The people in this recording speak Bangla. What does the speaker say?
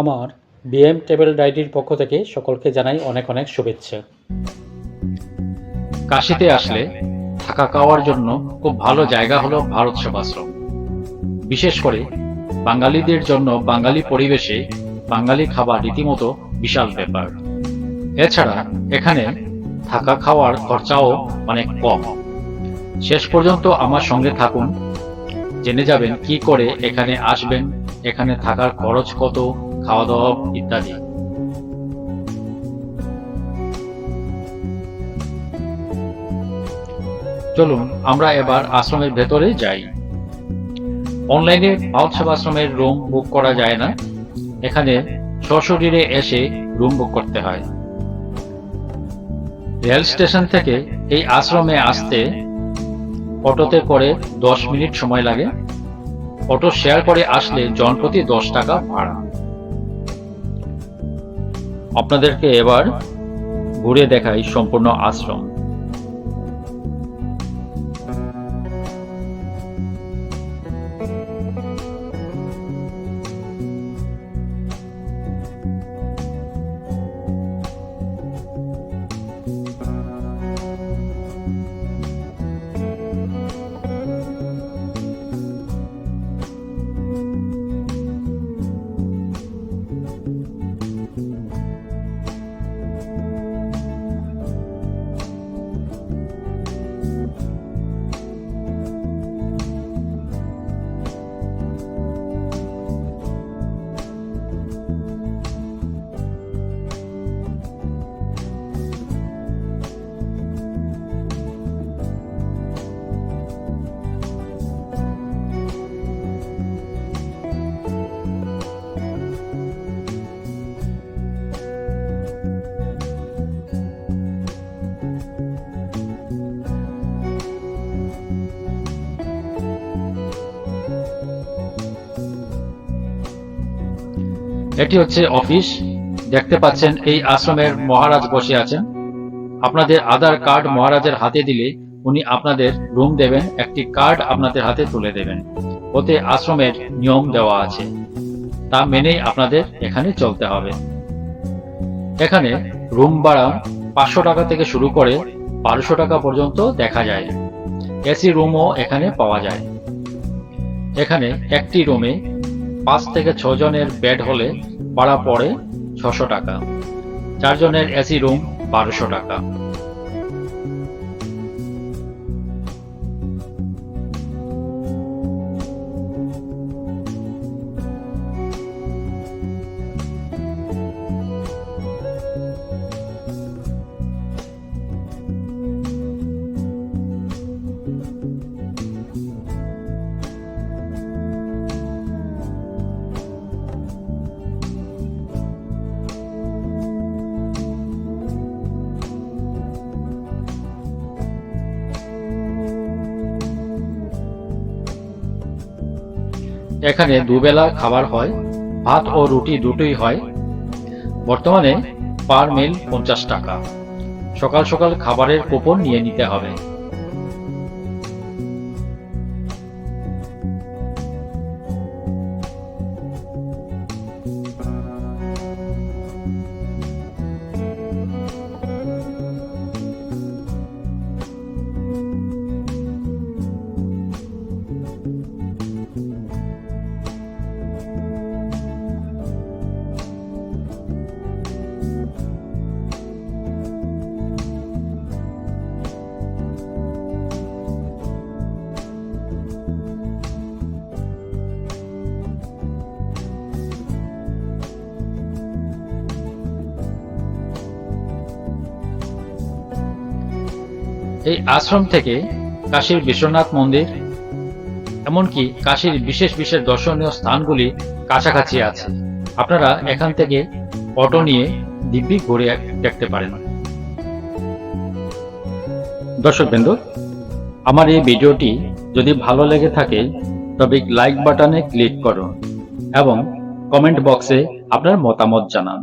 আমার বিএম টেবিল ডায়েরির পক্ষ থেকে সকলকে জানাই অনেক অনেক শুভেচ্ছা। কাশীতে আসলে থাকা খাওয়ার জন্য খুব ভালো জায়গা হলো ভারত সেবাশ্রম। বিশেষ করে বাঙালিদের জন্য বাঙালি পরিবেশে বাঙালি খাবার রীতিমতো বিশাল ব্যাপার। এছাড়া এখানে থাকা খাওয়ার খরচাও অনেক কম। শেষ পর্যন্ত আমার সঙ্গে থাকুন, জেনে যাবেন কি করে এখানে আসবেন, এখানে থাকার খরচ কত, খাওয়া দাওয়া ইত্যাদি। চলুন আমরা এবার আশ্রমের ভেতরে যাই। অনলাইনে ভারত সেবাশ্রমের রুম বুক করা যায় না, এখানে সশরীরে এসে রুম বুক করতে হয়। রেল স্টেশন থেকে এই আশ্রমে আসতে অটোতে করে 10 মিনিট সময় লাগে। অটো শেয়ার করে আসলে জনপ্রতি 10 টাকা ভাড়া। আপনাদেরকে এবার ঘুরে দেখাই সম্পূর্ণ আশ্রম। এটি হচ্ছে অফিস। দেখতে পাচ্ছেন এই আশ্রমের মহারাজ বসে আছেন। আপনাদের আধার কার্ড মহারাজের হাতে দিলে উনি আপনাদের রুম দেবেন, একটি কার্ড আপনাদের হাতে তুলে দেবেন। ওতে আশ্রমের নিয়ম দেওয়া আছে, তা মেনেই আপনাদের এখানে চলতে হবে। এখানে রুম ভাড়া 500 টাকা থেকে শুরু করে 1200 টাকা পর্যন্ত দেখা যায়। এসি রুমও এখানে পাওয়া যায়। এখানে একটি রুমে 5 থেকে 6 জনের বেড হলে ভাড়া পড়ে 600 টাকা। 4 জনের এসি রুম 1200 টাকা। এখানে দুবেলা খাবার হয়, ভাত ও রুটি দুটোই হয়। বর্তমানে পার মিল 50 টাকা। সকাল সকাল খাবারের কুপন নিয়ে নিতে হবে। এই আশ্রম থেকে কাশীর বিশ্বনাথ মন্দির, এমনকি কাশীর বিশেষ বিশেষ দর্শনীয় স্থানগুলি কাছাকাছি আছে। আপনারা এখান থেকে অটো নিয়ে দিব্যি ঘুরে দেখতে পারেন। দর্শকবৃন্দ, আমার এই ভিডিওটি যদি ভালো লেগে থাকে তবে লাইক বাটনে ক্লিক করুন এবং কমেন্ট বক্সে আপনার মতামত জানান।